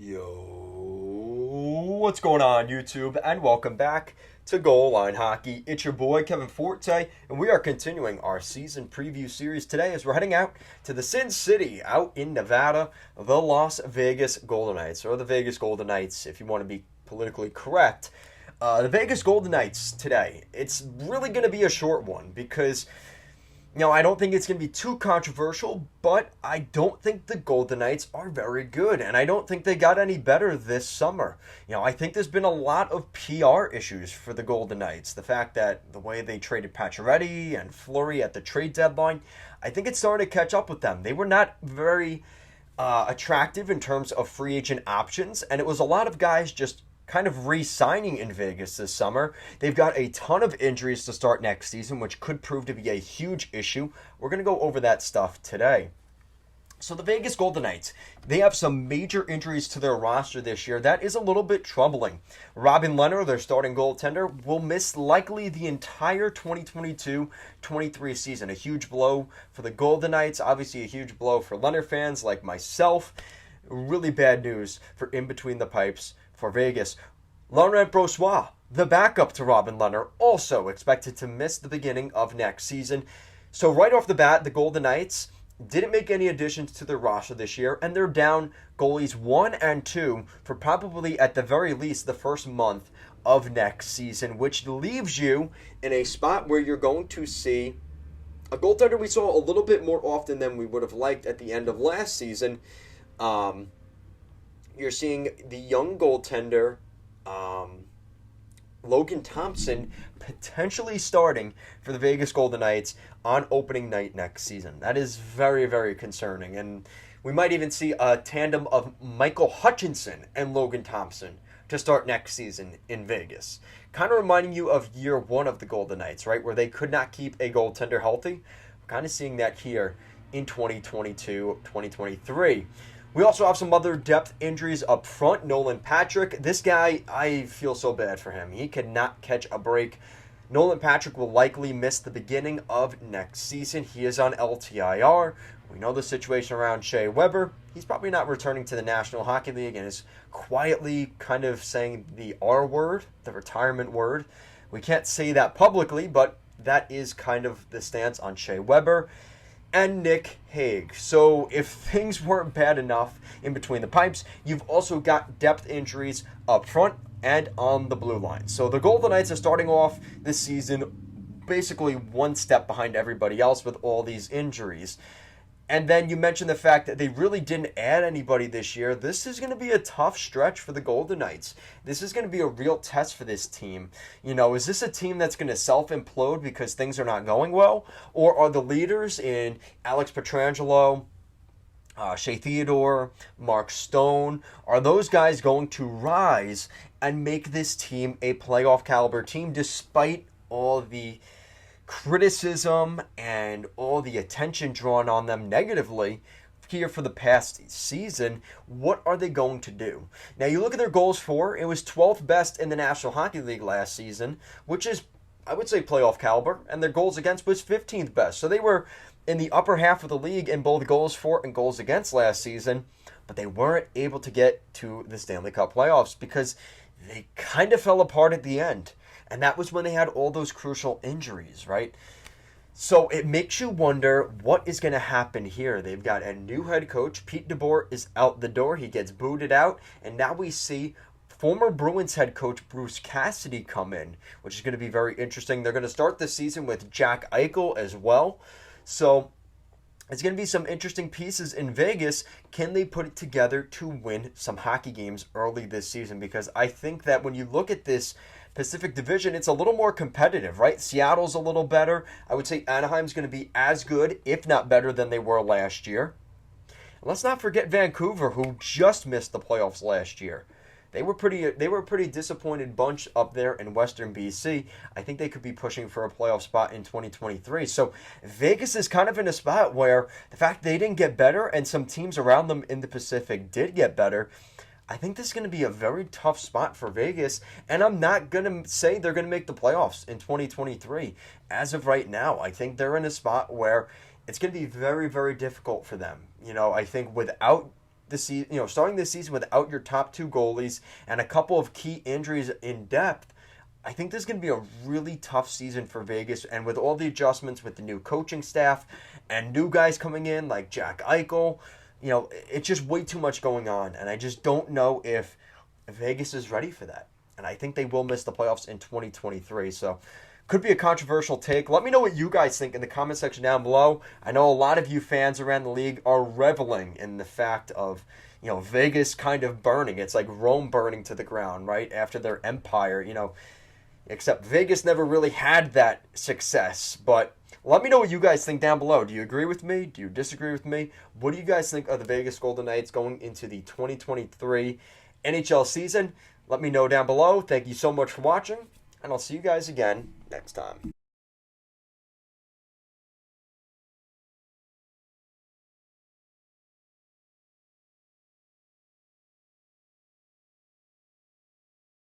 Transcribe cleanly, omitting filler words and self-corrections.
Yo, what's going on, YouTube? And welcome back to Goal Line Hockey. It's your boy, Kevin Forte, and we are continuing our season preview series today as we're heading out to the Sin City out in Nevada, the Las Vegas Golden Knights, or the Vegas Golden Knights, if you want to be politically correct. The Vegas Golden Knights today, it's really going to be a short one because I don't think it's going to be too controversial, but I don't think the Golden Knights are very good, and I don't think they got any better this summer. I think there's been a lot of PR issues for the Golden Knights. The fact that the way they traded Pacioretty and Fleury at the trade deadline, I think it's starting to catch up with them. They were not very attractive in terms of free agent options, and it was a lot of guys just kind of re-signing in Vegas this summer. They've got a ton of injuries to start next season, which could prove to be a huge issue. We're going to go over that stuff today. So the Vegas Golden Knights, they have some major injuries to their roster this year. That is a little bit troubling. Robin Lehner, their starting goaltender, will miss likely the entire 2022-23 season. A huge blow for the Golden Knights. Obviously a huge blow for Lehner fans like myself. Really bad news for in between the pipes for Vegas. Laurent Brossoit, the backup to Robin Lehner, also expected to miss the beginning of next season. So right off the bat, the Golden Knights didn't make any additions to their roster this year, and they're down goalies 1 and 2 for probably at the very least the first month of next season, which leaves you in a spot where you're going to see a goaltender we saw a little bit more often than we would have liked at the end of last season. You're seeing the young goaltender, Logan Thompson, potentially starting for the Vegas Golden Knights on opening night next season. That is very, very concerning. And we might even see a tandem of Michael Hutchinson and Logan Thompson to start next season in Vegas. Kind of reminding you of year one of the Golden Knights, right? Where they could not keep a goaltender healthy. We're kind of seeing that here in 2022-2023. We also have some other depth injuries up front. Nolan Patrick, this guy, I feel so bad for him. He could not catch a break. Nolan Patrick will likely miss the beginning of next season. He is on LTIR. We know the situation around Shea Weber. He's probably not returning to the National Hockey League and is quietly kind of saying the R word, the retirement word. We can't say that publicly, but that is kind of the stance on Shea Weber and Nick Hague. So if things weren't bad enough in between the pipes, you've also got depth injuries up front and on the blue line. So the Golden Knights are starting off this season basically one step behind everybody else with all these injuries. And then you mentioned the fact that they really didn't add anybody this year. This is going to be a tough stretch for the Golden Knights. This is going to be a real test for this team. Is this a team that's going to self-implode because things are not going well? Or are the leaders in Alex Pietrangelo, Shea Theodore, Mark Stone, are those guys going to rise and make this team a playoff caliber team despite all the criticism and all the attention drawn on them negatively here for the past season? What are they going to do? Now you look at their goals for, it was 12th best in the National Hockey League last season, which is, I would say, playoff caliber, and their goals against was 15th best. So they were in the upper half of the league in both goals for and goals against last season, but they weren't able to get to the Stanley Cup playoffs because they kind of fell apart at the end. And that was when they had all those crucial injuries, right? So it makes you wonder what is going to happen here. They've got a new head coach. Pete DeBoer is out the door. He gets booted out. And now we see former Bruins head coach Bruce Cassidy come in, which is going to be very interesting. They're going to start the season with Jack Eichel as well. So it's going to be some interesting pieces in Vegas. Can they put it together to win some hockey games early this season? Because I think that when you look at this Pacific Division, it's a little more competitive, right? Seattle's a little better. I would say Anaheim's going to be as good, if not better, than they were last year. And let's not forget Vancouver, who just missed the playoffs last year. They were a pretty disappointed bunch up there in Western BC. I think they could be pushing for a playoff spot in 2023. So Vegas is kind of in a spot where the fact they didn't get better and some teams around them in the Pacific did get better, I think this is going to be a very tough spot for Vegas, and I'm not going to say they're going to make the playoffs in 2023. As of right now, I think they're in a spot where it's going to be very, very difficult for them. I think without starting this season without your top two goalies and a couple of key injuries in depth, I think this is going to be a really tough season for Vegas. And with all the adjustments with the new coaching staff and new guys coming in like Jack Eichel, it's just way too much going on. And I just don't know if Vegas is ready for that. And I think they will miss the playoffs in 2023. So could be a controversial take. Let me know what you guys think in the comment section down below. I know a lot of you fans around the league are reveling in the fact of Vegas kind of burning. It's like Rome burning to the ground, right? After their empire, except Vegas never really had that success. But let me know what you guys think down below. Do you agree with me? Do you disagree with me? What do you guys think of the Vegas Golden Knights going into the 2023 NHL season? Let me know down below. Thank you so much for watching, and I'll see you guys again next time.